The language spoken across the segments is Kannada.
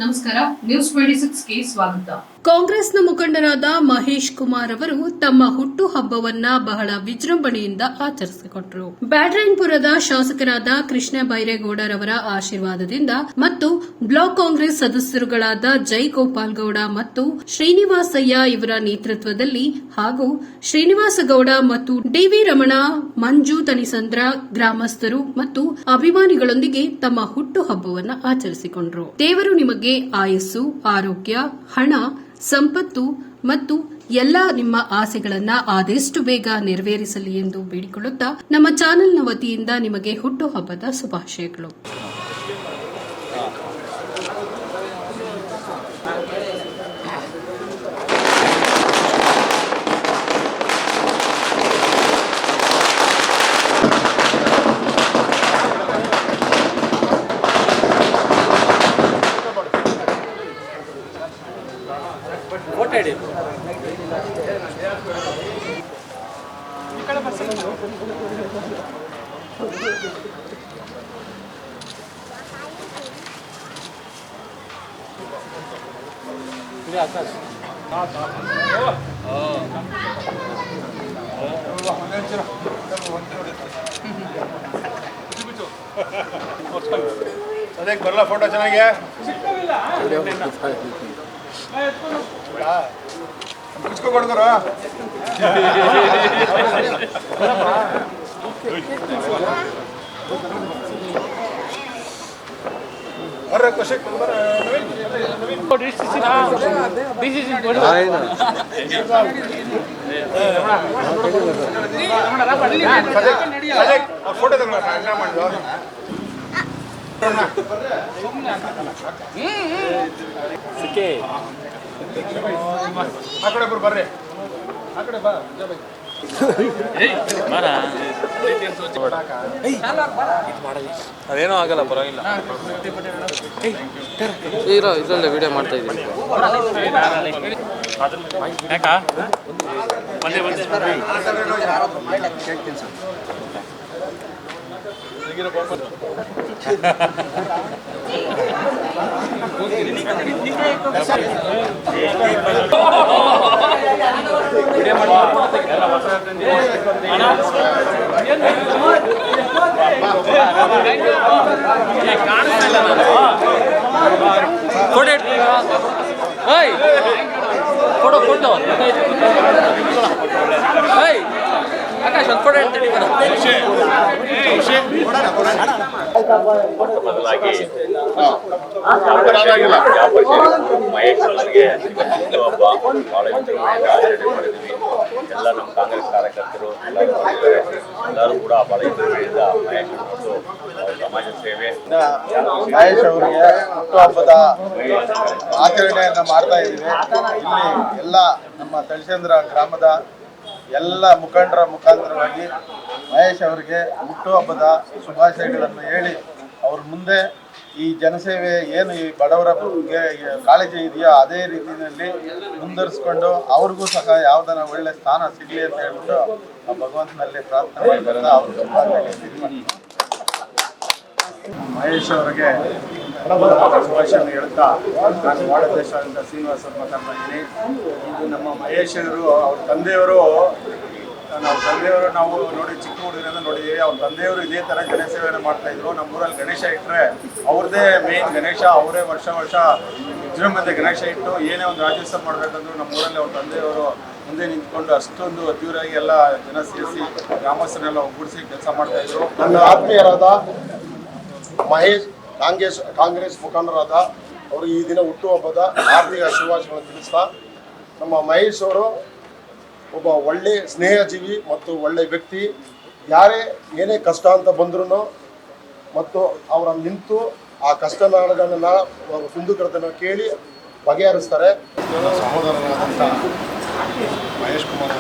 ನಮಸ್ಕಾರ, ನ್ಯೂಸ್ 26ಗೆ ಸ್ವಾಗತ. ಕಾಂಗ್ರೆಸ್ನ ಮುಖಂಡರಾದ ಮಹೇಶ್ ಕುಮಾರ್ ಅವರು ತಮ್ಮ ಹುಟ್ಟುಹಬ್ಬವನ್ನ ಬಹಳ ವಿಜೃಂಭಣೆಯಿಂದ ಆಚರಿಸಿಕೊಂಡರು. ಬ್ಯಾಟರಾಯನಪುರದ ಶಾಸಕರಾದ ಕೃಷ್ಣ ಬೈರೇಗೌಡರವರ ಆಶೀರ್ವಾದದಿಂದ ಮತ್ತು ಬ್ಲಾಕ್ ಕಾಂಗ್ರೆಸ್ ಸದಸ್ಯರುಗಳಾದ ಜೈಗೋಪಾಲ್ ಗೌಡ ಮತ್ತು ಶ್ರೀನಿವಾಸಯ್ಯ ಇವರ ನೇತೃತ್ವದಲ್ಲಿ ಹಾಗೂ ಶ್ರೀನಿವಾಸಗೌಡ ಮತ್ತು ಡಿವಿ ರಮಣ, ಮಂಜು ತನಿಸಂದ್ರ ಗ್ರಾಮಸ್ಥರು ಮತ್ತು ಅಭಿಮಾನಿಗಳೊಂದಿಗೆ ತಮ್ಮ ಹುಟ್ಟುಹಬ್ಬವನ್ನು ಆಚರಿಸಿಕೊಂಡರು. ದೇವರು ನಿಮಗೆ ಆಯಸ್ಸು, ಆರೋಗ್ಯ, ಹಣ, ಸಂಪತ್ತು ಮತ್ತು ಎಲ್ಲ ನಿಮ್ಮ ಆಸೆಗಳನ್ನ ಆದಷ್ಟು ಬೇಗ ನೆರವೇರಿಸಲಿ ಎಂದು ಬೇಡಿಕೊಳ್ಳುತ್ತಾ ನಮ್ಮ ಚಾನೆಲ್ನ ವತಿಯಿಂದ ನಿಮಗೆ ಹುಟ್ಟುಹಬ್ಬದ ಶುಭಾಶಯಗಳು. ಅದೇ ಬರಲ್ಲ ಫೋಟೋ ಚೆನ್ನಾಗಿ ಮುಚ್ಕೊಡ್ತಾರ ಬರ್ರ ಖುಷಿ ಫೋಟೋ ತಗೊಂಡು ಮಾಡಿದ್ವು ಸಿಕ್ಕೇ ಆ ಕಡೆ ಒಬ್ರು ಬರ್ರಿ, ಆ ಕಡೆ ಬಾ. ಅದೇನೋ ಆಗಲ್ಲ, ಪರವಾಗಿಲ್ಲ. ಇದರಲ್ಲೇ ವಿಡಿಯೋ ಮಾಡ್ತಾ ಇದ್ದೀನಿ. ಯಾಕಾ ಬಂದೆ ಫೋಟೋ ಫೋಟೋ ಆಕಾಶ್ ಒಂದು ಫೋಟೋ ಹೇಳ್ತೀನಿ. ಮೊದಲಾಗಿ ಮಹೇಶ್ ಅವರಿಗೆ ಒಬ್ಬ ಭಾಳ ವಿಜೃಂಭಣೆಯಿಂದ ಆಚರಣೆ ಮಾಡಿದ್ವಿ. ಎಲ್ಲ ನಮ್ಮ ಕಾಂಗ್ರೆಸ್ ಕಾರ್ಯಕರ್ತರು ಎಲ್ಲರೂ ಕೂಡ ಭಾಳ ವಿಜೃಂಭಣೆಯಿಂದ ಮಹೇಶ್ ಮತ್ತು ಸಮಾಜ ಸೇವೆ ಮಹೇಶ್ ಅವರಿಗೆ ಹುಟ್ಟುಹಬ್ಬದ ಆಚರಣೆಯನ್ನು ಮಾಡ್ತಾ ಇದ್ದೀವಿ. ಇಲ್ಲಿ ಎಲ್ಲ ನಮ್ಮ ತಳಸಂದ್ರ ಗ್ರಾಮದ ಎಲ್ಲ ಮುಖಂಡರ ಮುಖಾಂತರವಾಗಿ ಮಹೇಶ್ ಅವರಿಗೆ ಹುಟ್ಟುಹಬ್ಬದ ಶುಭಾಶಯಗಳನ್ನು ಹೇಳಿ ಅವ್ರ ಮುಂದೆ ಈ ಜನಸೇವೆ ಏನು ಈ ಬಡವರ ಬಗ್ಗೆ ಕಾಳಜಿ ಇದೆಯೋ ಅದೇ ರೀತಿಯಲ್ಲಿ ಮುಂದುವರಿಸ್ಕೊಂಡು ಅವ್ರಿಗೂ ಸಹ ಯಾವುದನ್ನ ಒಳ್ಳೆ ಸ್ಥಾನ ಸಿಗಲಿ ಅಂತ ಹೇಳ್ಬಿಟ್ಟು ಆ ಭಗವಂತನಲ್ಲಿ ಪ್ರಾರ್ಥನೆ ಮಾಡಿದಾಗ ಅವ್ರ ಮಹೇಶ್ ಅವರಿಗೆ ಶುಭಾಶಯವನ್ನು ಹೇಳ್ತಾ ನಾನು ವಾಡದೇಶದಿಂದ ಶ್ರೀನಿವಾಸ ಮಾತಾಡ್ತಾ ಇದ್ದೀನಿ. ಇದು ನಮ್ಮ ಮಹೇಶರು ಅವ್ರ ತಂದೆಯವರು ನಾವು ನೋಡಿ ಚಿಕ್ಕ ಹುಡುಗರಿಂದ ನೋಡಿದ್ದೀವಿ. ಅವ್ರ ತಂದೆಯವರು ಇದೇ ಥರ ಜನಸೇವೆಯನ್ನು ಮಾಡ್ತಾಯಿದ್ರು. ನಮ್ಮೂರಲ್ಲಿ ಗಣೇಶ ಇಟ್ಟರೆ ಅವ್ರದ್ದೇ ಮೇನ್ ಗಣೇಶ, ಅವರೇ ವರ್ಷ ವಿಜೃಂಭಣೆ ಗಣೇಶ ಇಟ್ಟು ಏನೇ ಒಂದು ರಾಜ್ಯೋತ್ಸವ ಮಾಡಬೇಕಂದ್ರೂ ನಮ್ಮೂರಲ್ಲಿ ಅವ್ರ ತಂದೆಯವರು ಮುಂದೆ ನಿಂತ್ಕೊಂಡು ಅಷ್ಟೊಂದು ಅದ್ದೂರಿಯಾಗಿ ಎಲ್ಲ ಜನ ಸೇರಿಸಿ ಗ್ರಾಮಸ್ಥರನ್ನೆಲ್ಲ ಒಗ್ಗೂಡಿಸಿ ಕೆಲಸ ಮಾಡ್ತಾಯಿದ್ರು. ನನ್ನ ಆತ್ಮೀಯರಾದ ಮಹೇಶ್ ಕಾಂಗ್ರೆಸ್ ಮುಖಂಡರಾದ ಅವರು ಈ ದಿನ ಹುಟ್ಟುಹಬ್ಬದ ಆರ್ಥಿಕ ಶುಭಾಶಯಗಳನ್ನು ತಿಳಿಸ್ತಾ, ನಮ್ಮ ಮಹೇಶ್ ಅವರು ಒಬ್ಬ ಒಳ್ಳೆ ಸ್ನೇಹಜೀವಿ ಮತ್ತು ಒಳ್ಳೆ ವ್ಯಕ್ತಿ. ಯಾರೇ ಏನೇ ಕಷ್ಟ ಅಂತ ಬಂದ್ರೂ ಮತ್ತು ಅವರ ನಿಂತು ಆ ಕಷ್ಟ ನಾಡುಗಳನ್ನ ಕುಂದುಕೊರತೆಯನ್ನು ಕೇಳಿ ಬಗೆಹರಿಸ್ತಾರೆ. ಸಹೋದರರಾದಂಥ ಮಹೇಶ್ ಕುಮಾರ್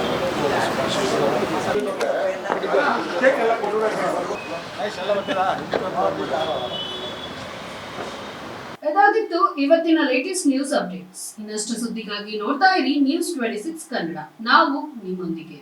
ಇದಾಗಿತ್ತು ಇವತ್ತಿನ ಲೇಟೆಸ್ಟ್ ನ್ಯೂಸ್ ಅಪ್ಡೇಟ್ಸ್. ಇನ್ನಷ್ಟು ಸುದ್ದಿಗಾಗಿ ನೋಡ್ತಾ ಇರಿ ನ್ಯೂಸ್ 26 ಕನ್ನಡ. ನಾವು ನಿಮ್ಮೊಂದಿಗೆ.